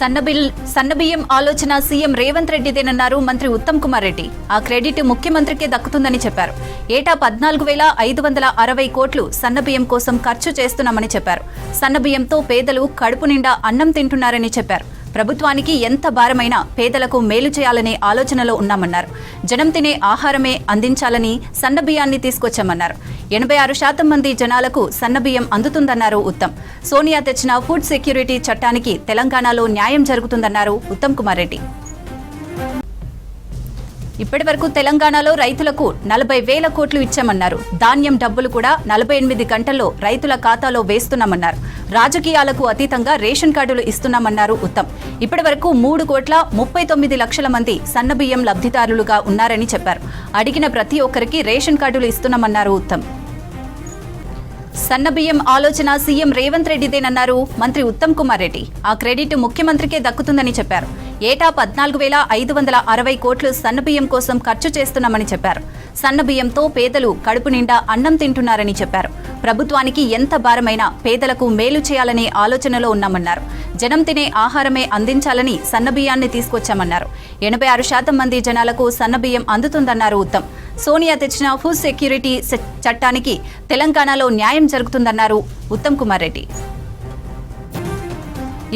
సన్నబియ్యం ఆలోచన సీఎం రేవంత్ రెడ్డిదేనన్నారు మంత్రి ఉత్తమ్ కుమార్ రెడ్డి. ఆ క్రెడిట్ ముఖ్యమంత్రికే దక్కుతుందని చెప్పారు. ఏటా 14,560 కోట్లు సన్నబియ్యం కోసం ఖర్చు చేస్తున్నామని చెప్పారు. సన్నబియ్యంతో పేదలు కడుపు నిండా అన్నం తింటున్నారని చెప్పారు. ప్రభుత్వానికి ఎంత భారమైనా పేదలకు మేలు చేయాలనే ఆలోచనలో ఉన్నామన్నారు. జనం తినే ఆహారమే అందించాలని సన్నబియ్యాన్ని తీసుకొచ్చామన్నారు. 86% మంది జనాలకు సన్నబియ్యం అందుతుందన్నారు ఉత్తమ్. సోనియా తెచ్చిన ఫుడ్ సెక్యూరిటీ చట్టానికి తెలంగాణలో న్యాయం జరుగుతుందన్నారు ఉత్తమ్ కుమార్ రెడ్డి. ఇప్పటి వరకు తెలంగాణలో రైతులకు 40,000 కోట్లు ఇచ్చామన్నారు. ధాన్యం డబ్బులు కూడా 48 గంటల్లో రైతుల ఖాతాలో వేస్తున్నామన్నారు. రాజకీయాలకు అతీతంగా రేషన్ కార్డులు ఇస్తున్నామన్నారు ఉత్తమ్. ఇప్పటి వరకు 3,39,00,000 మంది సన్నబియ్యం లబ్ధిదారులుగా ఉన్నారని చెప్పారు. అడిగిన ప్రతి ఒక్కరికి రేషన్ కార్డులు ఇస్తున్నామన్నారు ఉత్తమ్. సన్నబియ్యం ఆలోచన సీఎం రేవంత్ రెడ్డిదేనన్నారు మంత్రి ఉత్తమ్ కుమార్ రెడ్డి. ఆ క్రెడిట్ ముఖ్యమంత్రికే దక్కుతుందని చెప్పారు. ఏటా 14,560 కోట్లు సన్నబియ్యం కోసం ఖర్చు చేస్తున్నామని చెప్పారు. సన్నబియ్యంతో పేదలు కడుపు నిండా అన్నం తింటున్నారని చెప్పారు. ప్రభుత్వానికి ఎంత భారమైనా పేదలకు మేలు చేయాలనే ఆలోచనలో ఉన్నామన్నారు. జనం తినే ఆహారమే అందించాలని సన్నబియ్యాన్ని తీసుకొచ్చామన్నారు. 86% మంది జనాలకు సన్నబియ్యం అందుతుందన్నారు ఉత్తమ్. సోనియా తెచ్చిన ఫుడ్ సెక్యూరిటీ చట్టానికి తెలంగాణలో న్యాయం జరుగుతుందన్నారు ఉత్తమ్ కుమార్ రెడ్డి.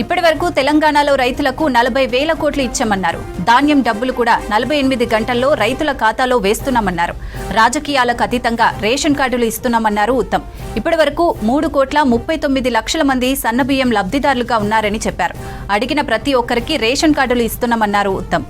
ఇప్పటి వరకు తెలంగాణలో రైతులకు 40,000 కోట్లు ఇచ్చామన్నారు. ధాన్యం డబ్బులు కూడా 48 గంటల్లో రైతుల ఖాతాలో వేస్తున్నామన్నారు. రాజకీయాలకు అతీతంగా రేషన్ కార్డులు ఇస్తున్నామన్నారు ఉత్తమ్. ఇప్పటి వరకు 3,39,00,000 మంది సన్నబియ్యం లబ్ధిదారులుగా ఉన్నారని చెప్పారు. అడిగిన ప్రతి ఒక్కరికి రేషన్ కార్డులు ఇస్తున్నామన్నారు ఉత్తమ్.